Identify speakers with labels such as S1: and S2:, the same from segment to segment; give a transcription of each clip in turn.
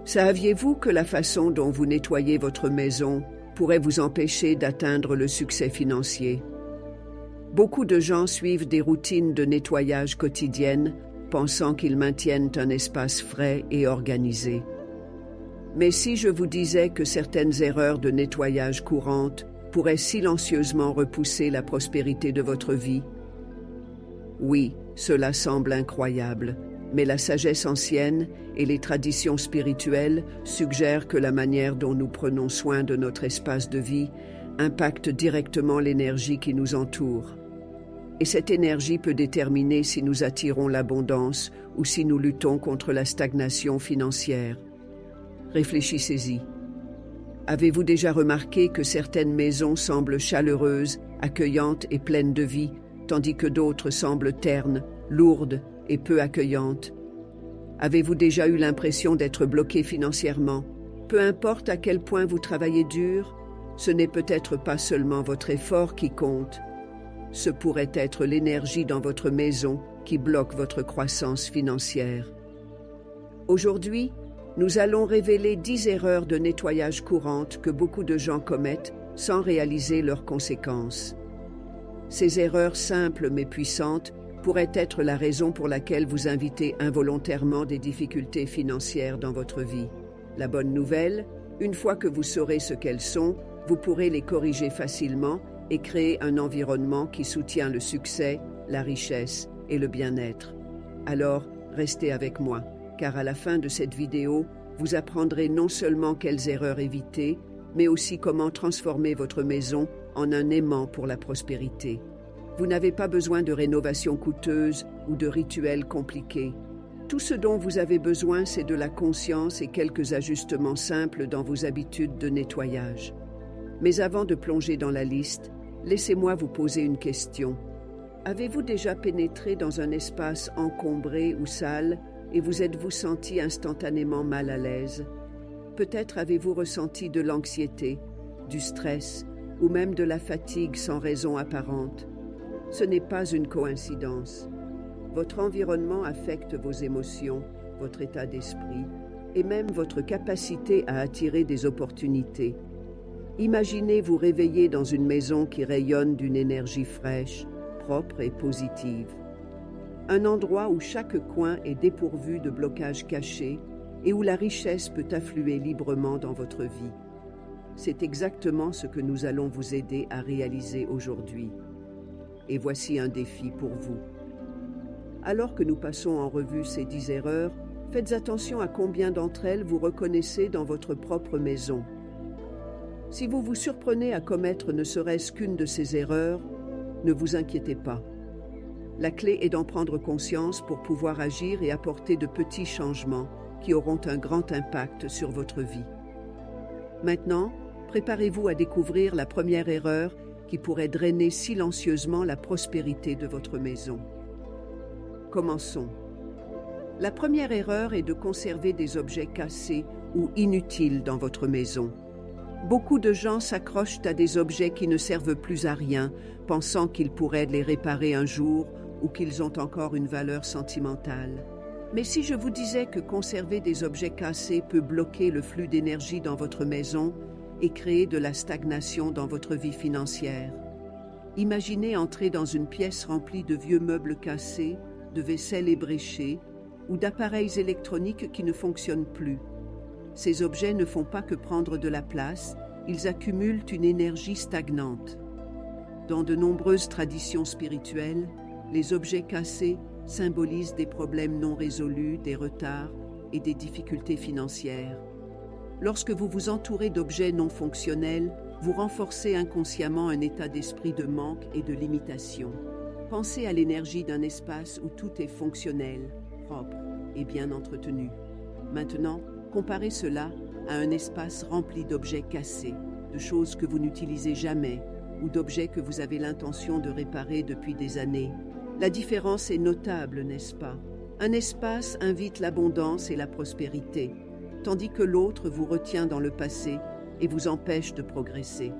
S1: Saviez-vous que la façon dont vous nettoyez votre maison pourrait vous empêcher d'atteindre le succès financier? Beaucoup de gens suivent des routines de nettoyage quotidiennes, pensant qu'ils maintiennent un espace frais et organisé. Mais si je vous disais que certaines erreurs de nettoyage courantes pourraient silencieusement repousser la prospérité de votre vie? Oui, cela semble incroyable, mais la sagesse ancienne et les traditions spirituelles suggèrent que la manière dont nous prenons soin de notre espace de vie impacte directement l'énergie qui nous entoure. Et cette énergie peut déterminer si nous attirons l'abondance ou si nous luttons contre la stagnation financière. Réfléchissez-y. Avez-vous déjà remarqué que certaines maisons semblent chaleureuses, accueillantes et pleines de vie, tandis que d'autres semblent ternes, lourdes et peu accueillantes? Avez-vous déjà eu l'impression d'être bloqué financièrement? Peu importe à quel point vous travaillez dur, ce n'est peut-être pas seulement votre effort qui compte. Ce pourrait être l'énergie dans votre maison qui bloque votre croissance financière. Aujourd'hui, nous allons révéler 10 erreurs de nettoyage courantes que beaucoup de gens commettent sans réaliser leurs conséquences. Ces erreurs simples mais puissantes pourraient être la raison pour laquelle vous invitez involontairement des difficultés financières dans votre vie. La bonne nouvelle, une fois que vous saurez ce qu'elles sont, vous pourrez les corriger facilement et créer un environnement qui soutient le succès, la richesse et le bien-être. Alors, restez avec moi, car à la fin de cette vidéo, vous apprendrez non seulement quelles erreurs éviter, mais aussi comment transformer votre maison en un aimant pour la prospérité. Vous n'avez pas besoin de rénovations coûteuses ou de rituels compliqués. Tout ce dont vous avez besoin, c'est de la conscience et quelques ajustements simples dans vos habitudes de nettoyage. Mais avant de plonger dans la liste, laissez-moi vous poser une question. Avez-vous déjà pénétré dans un espace encombré ou sale et vous êtes-vous senti instantanément mal à l'aise? Peut-être avez-vous ressenti de l'anxiété, du stress ou même de la fatigue sans raison apparente. Ce n'est pas une coïncidence. Votre environnement affecte vos émotions, votre état d'esprit et même votre capacité à attirer des opportunités. Imaginez vous réveiller dans une maison qui rayonne d'une énergie fraîche, propre et positive. Un endroit où chaque coin est dépourvu de blocages cachés et où la richesse peut affluer librement dans votre vie. C'est exactement ce que nous allons vous aider à réaliser aujourd'hui. Et voici un défi pour vous. Alors que nous passons en revue ces 10 erreurs, faites attention à combien d'entre elles vous reconnaissez dans votre propre maison. Si vous vous surprenez à commettre ne serait-ce qu'une de ces erreurs, ne vous inquiétez pas. La clé est d'en prendre conscience pour pouvoir agir et apporter de petits changements qui auront un grand impact sur votre vie. Maintenant, préparez-vous à découvrir la première erreur qui pourrait drainer silencieusement la prospérité de votre maison. Commençons. La première erreur est de conserver des objets cassés ou inutiles dans votre maison. Beaucoup de gens s'accrochent à des objets qui ne servent plus à rien, pensant qu'ils pourraient les réparer un jour ou qu'ils ont encore une valeur sentimentale. Mais si je vous disais que conserver des objets cassés peut bloquer le flux d'énergie dans votre maison et créer de la stagnation dans votre vie financière? Imaginez entrer dans une pièce remplie de vieux meubles cassés, de vaisselle ébréchée ou d'appareils électroniques qui ne fonctionnent plus. Ces objets ne font pas que prendre de la place, ils accumulent une énergie stagnante. Dans de nombreuses traditions spirituelles, les objets cassés symbolisent des problèmes non résolus, des retards et des difficultés financières. Lorsque vous vous entourez d'objets non fonctionnels, vous renforcez inconsciemment un état d'esprit de manque et de limitation. Pensez à l'énergie d'un espace où tout est fonctionnel, propre et bien entretenu. Maintenant, comparez cela à un espace rempli d'objets cassés, de choses que vous n'utilisez jamais ou d'objets que vous avez l'intention de réparer depuis des années. La différence est notable, n'est-ce pas? Un espace invite l'abondance et la prospérité, tandis que l'autre vous retient dans le passé et vous empêche de progresser.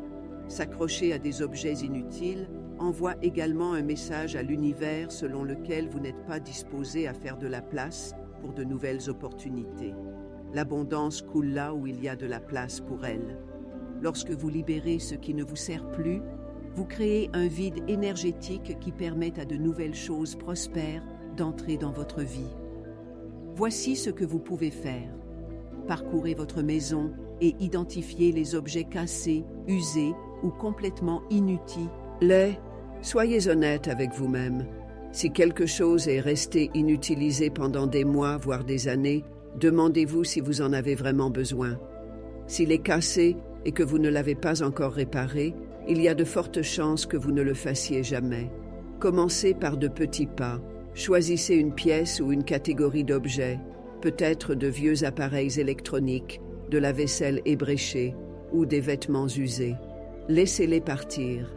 S1: S'accrocher à des objets inutiles envoie également un message à l'univers selon lequel vous n'êtes pas disposé à faire de la place pour de nouvelles opportunités. L'abondance coule là où il y a de la place pour elle. Lorsque vous libérez ce qui ne vous sert plus, vous créez un vide énergétique qui permet à de nouvelles choses prospères d'entrer dans votre vie. Voici ce que vous pouvez faire. Parcourez votre maison et identifiez les objets cassés, usés ou complètement inutiles. Soyez honnête avec vous-même. Si quelque chose est resté inutilisé pendant des mois, voire des années, demandez-vous si vous en avez vraiment besoin. S'il est cassé et que vous ne l'avez pas encore réparé, il y a de fortes chances que vous ne le fassiez jamais. Commencez par de petits pas. Choisissez une pièce ou une catégorie d'objets, peut-être de vieux appareils électroniques, de la vaisselle ébréchée ou des vêtements usés. Laissez-les partir.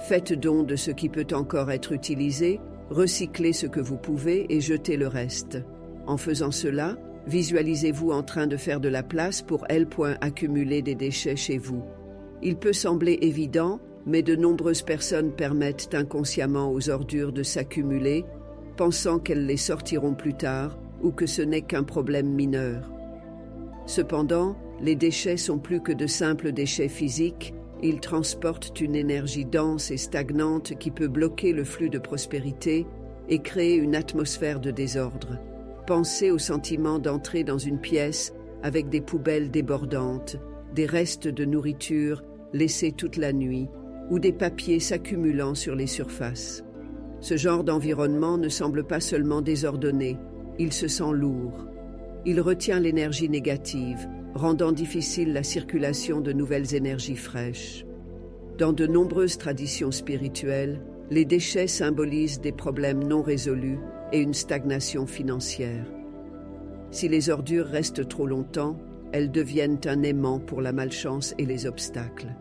S1: Faites don de ce qui peut encore être utilisé, recyclez ce que vous pouvez et jetez le reste. En faisant cela, visualisez-vous en train de faire de la place pour accumuler des déchets chez vous. Il peut sembler évident, mais de nombreuses personnes permettent inconsciemment aux ordures de s'accumuler, pensant qu'elles les sortiront plus tard ou que ce n'est qu'un problème mineur. Cependant, les déchets sont plus que de simples déchets physiques, ils transportent une énergie dense et stagnante qui peut bloquer le flux de prospérité et créer une atmosphère de désordre. Pensez au sentiment d'entrer dans une pièce avec des poubelles débordantes, des restes de nourriture laissés toute la nuit ou des papiers s'accumulant sur les surfaces. Ce genre d'environnement ne semble pas seulement désordonné, il se sent lourd. Il retient l'énergie négative, rendant difficile la circulation de nouvelles énergies fraîches. Dans de nombreuses traditions spirituelles, les déchets symbolisent des problèmes non résolus et une stagnation financière. Si les ordures restent trop longtemps, elles deviennent un aimant pour la malchance et les obstacles.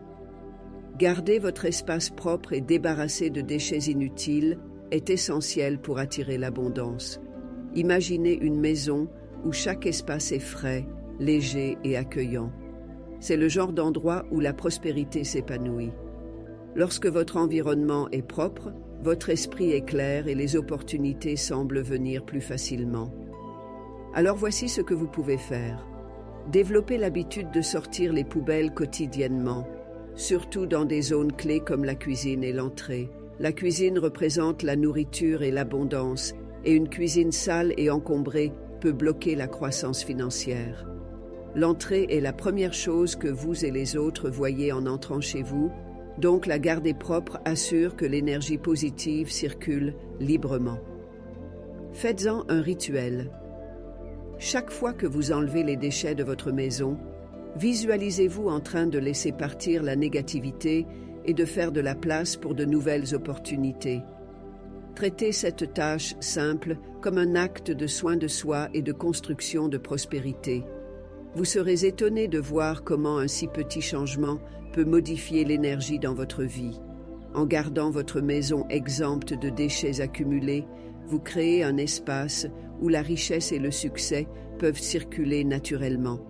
S1: Garder votre espace propre et débarrasser de déchets inutiles est essentiel pour attirer l'abondance. Imaginez une maison où chaque espace est frais, léger et accueillant. C'est le genre d'endroit où la prospérité s'épanouit. Lorsque votre environnement est propre, votre esprit est clair et les opportunités semblent venir plus facilement. Alors voici ce que vous pouvez faire. Développez l'habitude de sortir les poubelles quotidiennement, surtout dans des zones clés comme la cuisine et l'entrée. La cuisine représente la nourriture et l'abondance, et une cuisine sale et encombrée peut bloquer la croissance financière. L'entrée est la première chose que vous et les autres voyez en entrant chez vous, donc la garder propre assure que l'énergie positive circule librement. Faites-en un rituel. Chaque fois que vous enlevez les déchets de votre maison, visualisez-vous en train de laisser partir la négativité et de faire de la place pour de nouvelles opportunités. Traitez cette tâche simple comme un acte de soin de soi et de construction de prospérité. Vous serez étonné de voir comment un si petit changement peut modifier l'énergie dans votre vie. En gardant votre maison exempte de déchets accumulés, vous créez un espace où la richesse et le succès peuvent circuler naturellement.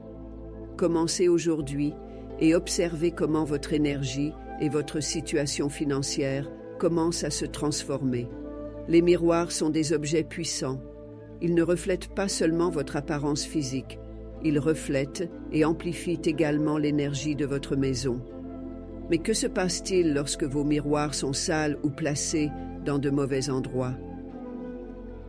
S1: Commencez aujourd'hui et observez comment votre énergie et votre situation financière commencent à se transformer. Les miroirs sont des objets puissants. Ils ne reflètent pas seulement votre apparence physique, ils reflètent et amplifient également l'énergie de votre maison. Mais que se passe-t-il lorsque vos miroirs sont sales ou placés dans de mauvais endroits?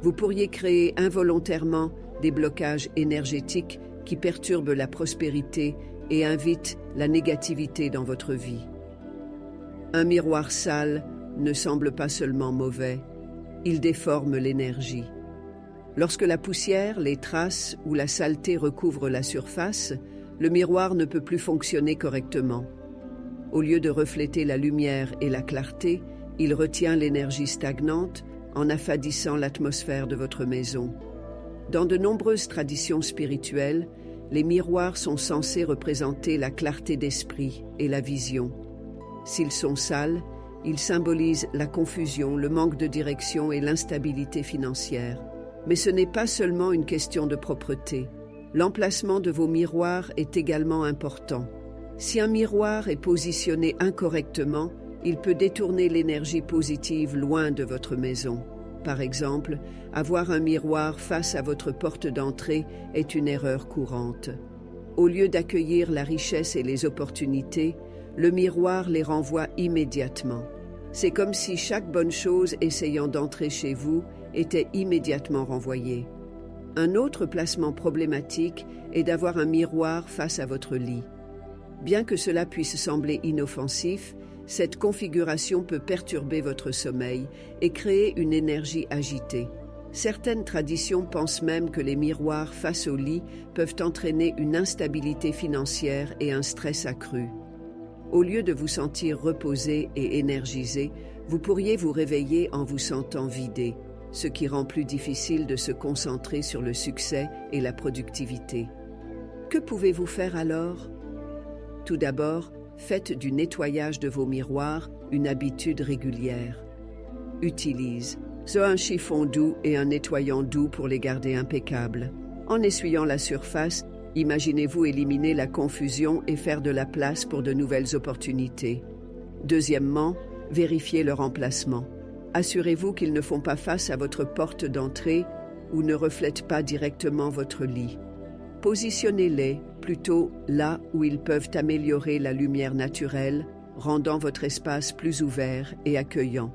S1: Vous pourriez créer involontairement des blocages énergétiques qui perturbent la prospérité et invitent la négativité dans votre vie. Un miroir sale ne semble pas seulement mauvais, il déforme l'énergie. Lorsque la poussière, les traces ou la saleté recouvrent la surface, le miroir ne peut plus fonctionner correctement. Au lieu de refléter la lumière et la clarté, il retient l'énergie stagnante en affadissant l'atmosphère de votre maison. Dans de nombreuses traditions spirituelles, les miroirs sont censés représenter la clarté d'esprit et la vision. S'ils sont sales, ils symbolisent la confusion, le manque de direction et l'instabilité financière. Mais ce n'est pas seulement une question de propreté. L'emplacement de vos miroirs est également important. Si un miroir est positionné incorrectement, il peut détourner l'énergie positive loin de votre maison. par exemple, avoir un miroir face à votre porte d'entrée est une erreur courante. Au lieu d'accueillir la richesse et les opportunités, le miroir les renvoie immédiatement. C'est comme si chaque bonne chose essayant d'entrer chez vous était immédiatement renvoyée. Un autre placement problématique est d'avoir un miroir face à votre lit. Bien que cela puisse sembler inoffensif, cette configuration peut perturber votre sommeil et créer une énergie agitée. Certaines traditions pensent même que les miroirs face au lit peuvent entraîner une instabilité financière et un stress accru. Au lieu de vous sentir reposé et énergisé, vous pourriez vous réveiller en vous sentant vidé, ce qui rend plus difficile de se concentrer sur le succès et la productivité. Que pouvez-vous faire alors? Tout d'abord, faites du nettoyage de vos miroirs une habitude régulière. Utilise un chiffon doux et un nettoyant doux pour les garder impeccables. En essuyant la surface, imaginez-vous éliminer la confusion et faire de la place pour de nouvelles opportunités. Deuxièmement, vérifiez leur emplacement. Assurez-vous qu'ils ne font pas face à votre porte d'entrée ou ne reflètent pas directement votre lit. Positionnez-les plutôt là où ils peuvent améliorer la lumière naturelle, rendant votre espace plus ouvert et accueillant.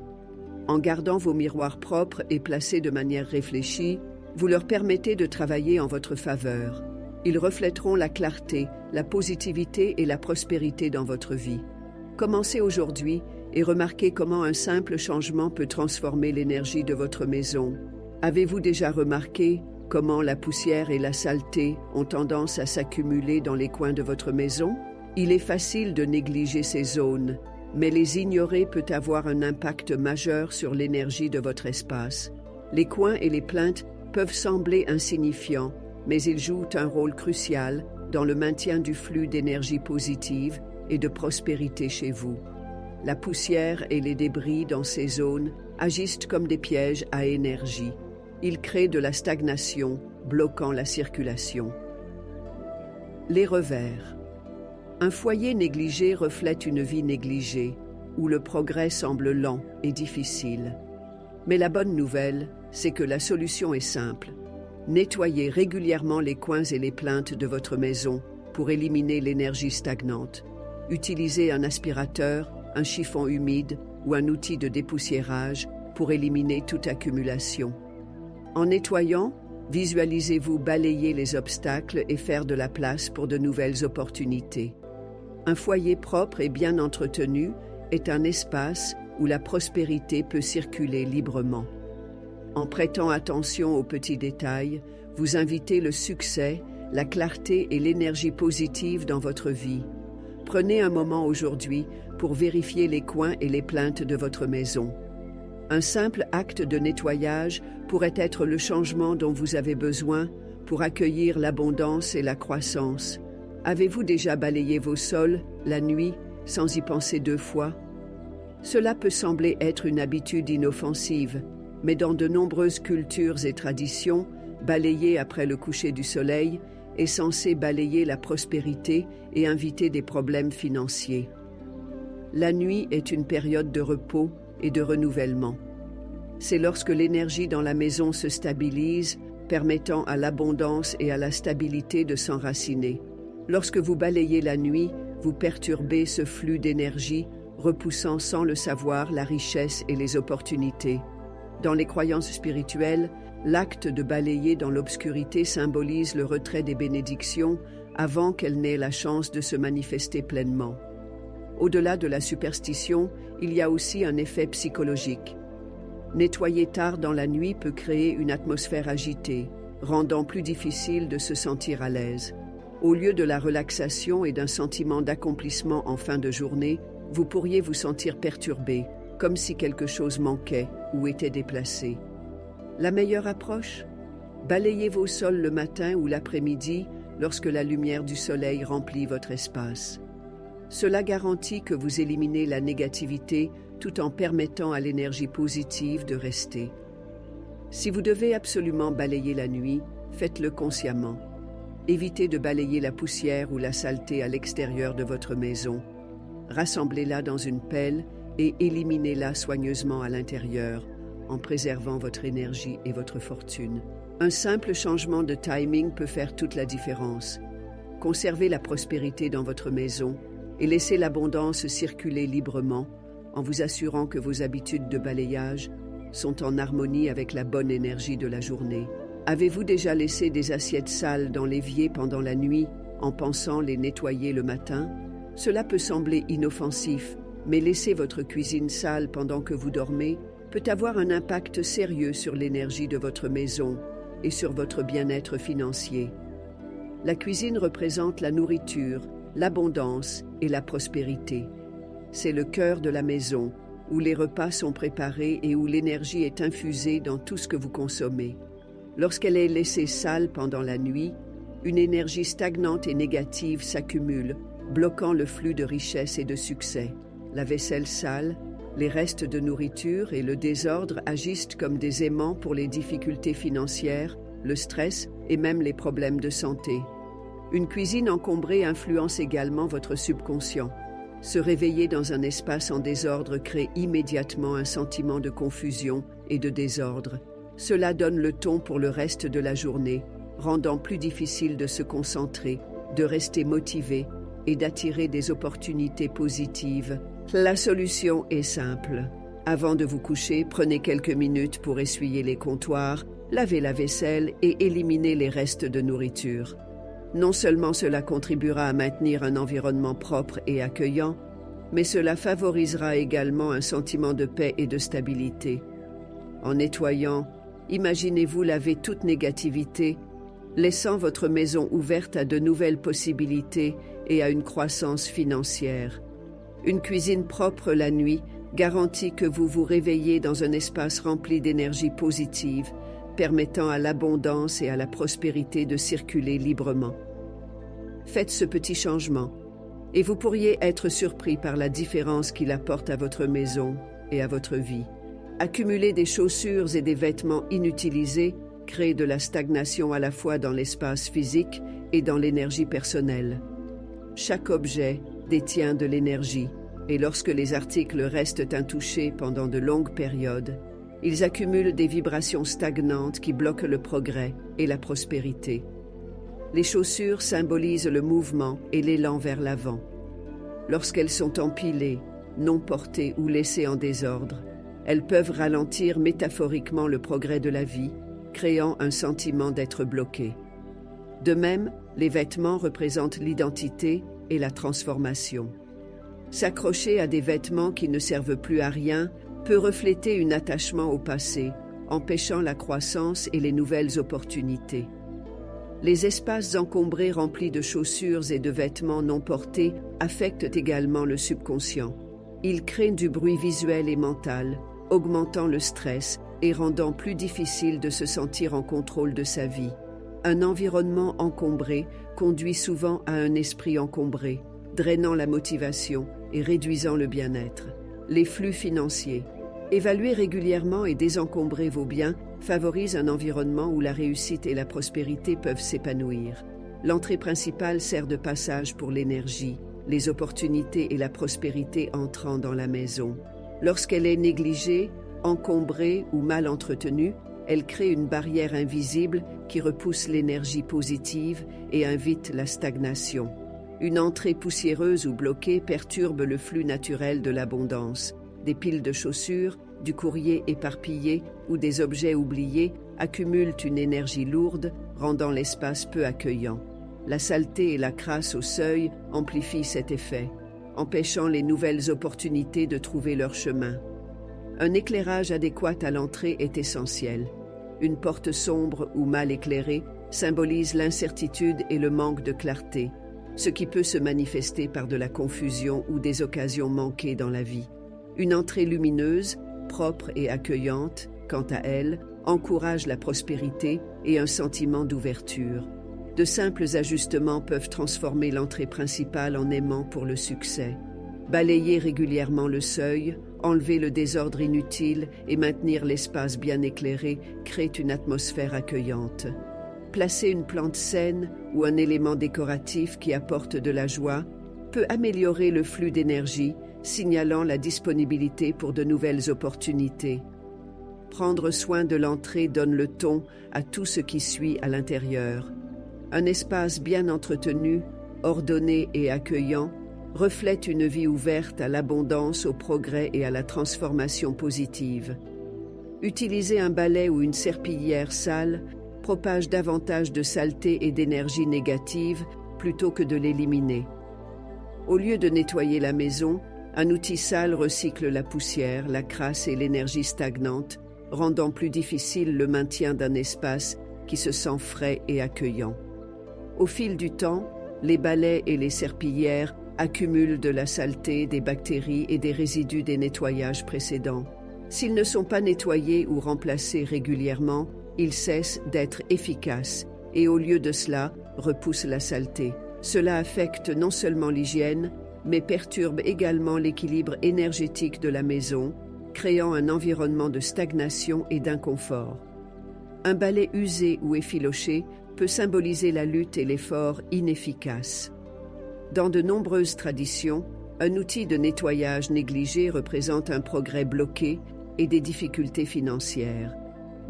S1: En gardant vos miroirs propres et placés de manière réfléchie, vous leur permettez de travailler en votre faveur. Ils reflèteront la clarté, la positivité et la prospérité dans votre vie. Commencez aujourd'hui et remarquez comment un simple changement peut transformer l'énergie de votre maison. Avez-vous déjà remarqué comment la poussière et la saleté ont tendance à s'accumuler dans les coins de votre maison? Il est facile de négliger ces zones, mais les ignorer peut avoir un impact majeur sur l'énergie de votre espace. Les coins et les plinthes peuvent sembler insignifiants, mais ils jouent un rôle crucial dans le maintien du flux d'énergie positive et de prospérité chez vous. La poussière et les débris dans ces zones agissent comme des pièges à énergie. Ils créent de la stagnation, bloquant la circulation. Les revers. Un foyer négligé reflète une vie négligée, où le progrès semble lent et difficile. Mais la bonne nouvelle, c'est que la solution est simple. Nettoyez régulièrement les coins et les plinthes de votre maison pour éliminer l'énergie stagnante. Utilisez un aspirateur, un chiffon humide ou un outil de dépoussiérage pour éliminer toute accumulation. En nettoyant, visualisez-vous balayer les obstacles et faire de la place pour de nouvelles opportunités. Un foyer propre et bien entretenu est un espace où la prospérité peut circuler librement. En prêtant attention aux petits détails, vous invitez le succès, la clarté et l'énergie positive dans votre vie. Prenez un moment aujourd'hui pour vérifier les coins et les plinthes de votre maison. Un simple acte de nettoyage pourrait être le changement dont vous avez besoin pour accueillir l'abondance et la croissance. Avez-vous déjà balayé vos sols la nuit sans y penser 2 fois? Cela peut sembler être une habitude inoffensive, mais dans de nombreuses cultures et traditions, balayer après le coucher du soleil est censé balayer la prospérité et inviter des problèmes financiers. La nuit est une période de repos et de renouvellement. C'est lorsque l'énergie dans la maison se stabilise, permettant à l'abondance et à la stabilité de s'enraciner. Lorsque vous balayez la nuit, vous perturbez ce flux d'énergie, repoussant sans le savoir la richesse et les opportunités. Dans les croyances spirituelles, l'acte de balayer dans l'obscurité symbolise le retrait des bénédictions avant qu'elles n'aient la chance de se manifester pleinement. Au-delà de la superstition, il y a aussi un effet psychologique. Nettoyer tard dans la nuit peut créer une atmosphère agitée, rendant plus difficile de se sentir à l'aise. Au lieu de la relaxation et d'un sentiment d'accomplissement en fin de journée, vous pourriez vous sentir perturbé, comme si quelque chose manquait ou était déplacé. La meilleure approche? Balayez vos sols le matin ou l'après-midi lorsque la lumière du soleil remplit votre espace. Cela garantit que vous éliminez la négativité tout en permettant à l'énergie positive de rester. Si vous devez absolument balayer la nuit, faites-le consciemment. Évitez de balayer la poussière ou la saleté à l'extérieur de votre maison. Rassemblez-la dans une pelle et éliminez-la soigneusement à l'intérieur, en préservant votre énergie et votre fortune. Un simple changement de timing peut faire toute la différence. Conservez la prospérité dans votre maison et laissez l'abondance circuler librement en vous assurant que vos habitudes de balayage sont en harmonie avec la bonne énergie de la journée. Avez-vous déjà laissé des assiettes sales dans l'évier pendant la nuit en pensant les nettoyer le matin? Cela peut sembler inoffensif, mais laisser votre cuisine sale pendant que vous dormez peut avoir un impact sérieux sur l'énergie de votre maison et sur votre bien-être financier. La cuisine représente la nourriture, l'abondance et la prospérité. C'est le cœur de la maison, où les repas sont préparés et où l'énergie est infusée dans tout ce que vous consommez. Lorsqu'elle est laissée sale pendant la nuit, une énergie stagnante et négative s'accumule, bloquant le flux de richesse et de succès. La vaisselle sale, les restes de nourriture et le désordre agissent comme des aimants pour les difficultés financières, le stress et même les problèmes de santé. Une cuisine encombrée influence également votre subconscient. Se réveiller dans un espace en désordre crée immédiatement un sentiment de confusion et de désordre. Cela donne le ton pour le reste de la journée, rendant plus difficile de se concentrer, de rester motivé et d'attirer des opportunités positives. La solution est simple. Avant de vous coucher, prenez quelques minutes pour essuyer les comptoirs, laver la vaisselle et éliminer les restes de nourriture. Non seulement cela contribuera à maintenir un environnement propre et accueillant, mais cela favorisera également un sentiment de paix et de stabilité. En nettoyant, imaginez-vous laver toute négativité, laissant votre maison ouverte à de nouvelles possibilités et à une croissance financière. Une cuisine propre la nuit garantit que vous vous réveillez dans un espace rempli d'énergie positive, permettant à l'abondance et à la prospérité de circuler librement. Faites ce petit changement, et vous pourriez être surpris par la différence qu'il apporte à votre maison et à votre vie. Accumuler des chaussures et des vêtements inutilisés crée de la stagnation à la fois dans l'espace physique et dans l'énergie personnelle. Chaque objet détient de l'énergie, et lorsque les articles restent intouchés pendant de longues périodes, ils accumulent des vibrations stagnantes qui bloquent le progrès et la prospérité. Les chaussures symbolisent le mouvement et l'élan vers l'avant. Lorsqu'elles sont empilées, non portées ou laissées en désordre, elles peuvent ralentir métaphoriquement le progrès de la vie, créant un sentiment d'être bloqué. De même, les vêtements représentent l'identité et la transformation. S'accrocher à des vêtements qui ne servent plus à rien peut refléter un attachement au passé, empêchant la croissance et les nouvelles opportunités. Les espaces encombrés remplis de chaussures et de vêtements non portés affectent également le subconscient. Ils créent du bruit visuel et mental, augmentant le stress et rendant plus difficile de se sentir en contrôle de sa vie. Un environnement encombré conduit souvent à un esprit encombré, drainant la motivation et réduisant le bien-être. Les flux financiers. Évaluer régulièrement et désencombrer vos biens favorise un environnement où la réussite et la prospérité peuvent s'épanouir. L'entrée principale sert de passage pour l'énergie, les opportunités et la prospérité entrant dans la maison. Lorsqu'elle est négligée, encombrée ou mal entretenue, elle crée une barrière invisible qui repousse l'énergie positive et invite la stagnation. Une entrée poussiéreuse ou bloquée perturbe le flux naturel de l'abondance. Des piles de chaussures, du courrier éparpillé ou des objets oubliés accumulent une énergie lourde, rendant l'espace peu accueillant. La saleté et la crasse au seuil amplifient cet effet, empêchant les nouvelles opportunités de trouver leur chemin. Un éclairage adéquat à l'entrée est essentiel. Une porte sombre ou mal éclairée symbolise l'incertitude et le manque de clarté, ce qui peut se manifester par de la confusion ou des occasions manquées dans la vie. Une entrée lumineuse, propre et accueillante, quant à elle, encourage la prospérité et un sentiment d'ouverture. De simples ajustements peuvent transformer l'entrée principale en aimant pour le succès. Balayer régulièrement le seuil, enlever le désordre inutile et maintenir l'espace bien éclairé crée une atmosphère accueillante. Placer une plante saine ou un élément décoratif qui apporte de la joie peut améliorer le flux d'énergie, signalant la disponibilité pour de nouvelles opportunités. Prendre soin de l'entrée donne le ton à tout ce qui suit à l'intérieur. Un espace bien entretenu, ordonné et accueillant, reflète une vie ouverte à l'abondance, au progrès et à la transformation positive. Utiliser un balai ou une serpillière sale propage davantage de saleté et d'énergie négative plutôt que de l'éliminer. Au lieu de nettoyer la maison, un outil sale recycle la poussière, la crasse et l'énergie stagnante, rendant plus difficile le maintien d'un espace qui se sent frais et accueillant. Au fil du temps, les balais et les serpillières accumulent de la saleté, des bactéries et des résidus des nettoyages précédents. S'ils ne sont pas nettoyés ou remplacés régulièrement, ils cessent d'être efficaces et au lieu de cela, repoussent la saleté. Cela affecte non seulement l'hygiène, mais perturbe également l'équilibre énergétique de la maison, créant un environnement de stagnation et d'inconfort. Un balai usé ou effiloché peut symboliser la lutte et l'effort inefficaces. Dans de nombreuses traditions, un outil de nettoyage négligé représente un progrès bloqué et des difficultés financières.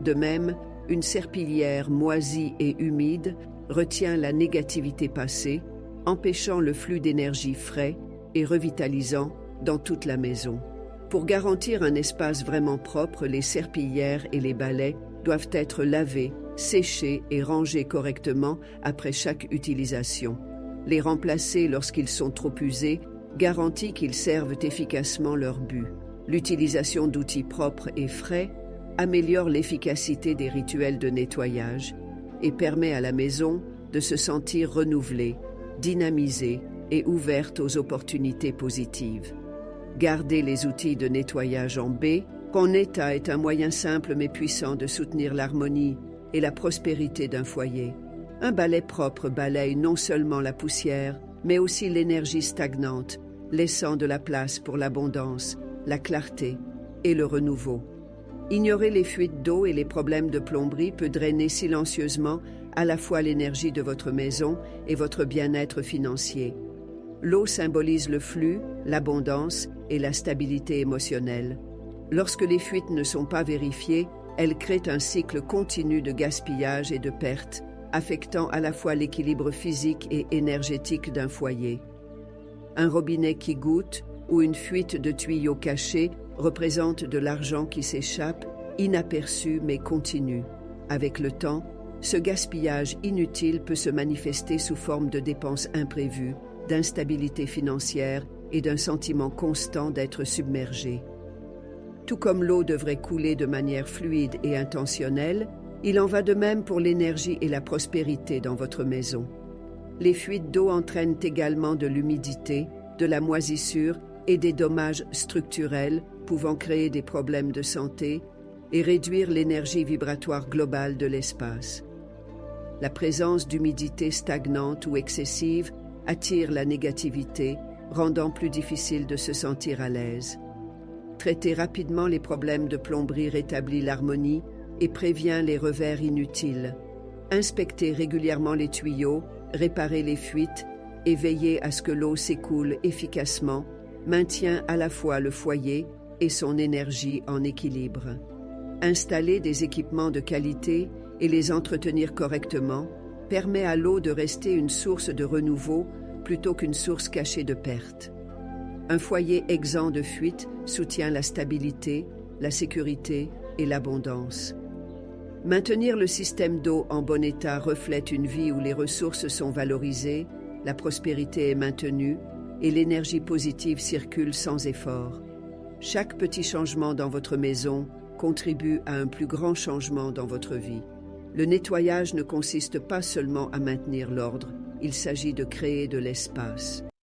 S1: De même, une serpillière moisie et humide retient la négativité passée, empêchant le flux d'énergie frais et revitalisant dans toute la maison. Pour garantir un espace vraiment propre, les serpillières et les balais doivent être lavés, séchés et rangés correctement après chaque utilisation. Les remplacer lorsqu'ils sont trop usés garantit qu'ils servent efficacement leur but. L'utilisation d'outils propres et frais améliore l'efficacité des rituels de nettoyage et permet à la maison de se sentir renouvelée, dynamisée et ouverte aux opportunités positives. Garder les outils de nettoyage en bon état est un moyen simple mais puissant de soutenir l'harmonie et la prospérité d'un foyer. Un balai propre balaye non seulement la poussière, mais aussi l'énergie stagnante, laissant de la place pour l'abondance, la clarté et le renouveau. Ignorer les fuites d'eau et les problèmes de plomberie peut drainer silencieusement à la fois l'énergie de votre maison et votre bien-être financier. L'eau symbolise le flux, l'abondance et la stabilité émotionnelle. Lorsque les fuites ne sont pas vérifiées, elles créent un cycle continu de gaspillage et de pertes, affectant à la fois l'équilibre physique et énergétique d'un foyer. Un robinet qui goutte ou une fuite de tuyaux cachés représente de l'argent qui s'échappe, inaperçu mais continu. Avec le temps, ce gaspillage inutile peut se manifester sous forme de dépenses imprévues, d'instabilité financière et d'un sentiment constant d'être submergé. Tout comme l'eau devrait couler de manière fluide et intentionnelle, il en va de même pour l'énergie et la prospérité dans votre maison. Les fuites d'eau entraînent également de l'humidité, de la moisissure et des dommages structurels pouvant créer des problèmes de santé et réduire l'énergie vibratoire globale de l'espace. La présence d'humidité stagnante ou excessive attire la négativité, rendant plus difficile de se sentir à l'aise. Traiter rapidement les problèmes de plomberie rétablit l'harmonie et prévient les revers inutiles. Inspectez régulièrement les tuyaux, réparez les fuites et veillez à ce que l'eau s'écoule efficacement, maintient à la fois le foyer et son énergie en équilibre. Installer des équipements de qualité et les entretenir correctement permet à l'eau de rester une source de renouveau plutôt qu'une source cachée de pertes. Un foyer exempt de fuite soutient la stabilité, la sécurité et l'abondance. Maintenir le système d'eau en bon état reflète une vie où les ressources sont valorisées, la prospérité est maintenue et l'énergie positive circule sans effort. Chaque petit changement dans votre maison contribue à un plus grand changement dans votre vie. Le nettoyage ne consiste pas seulement à maintenir l'ordre, il s'agit de créer de l'espace.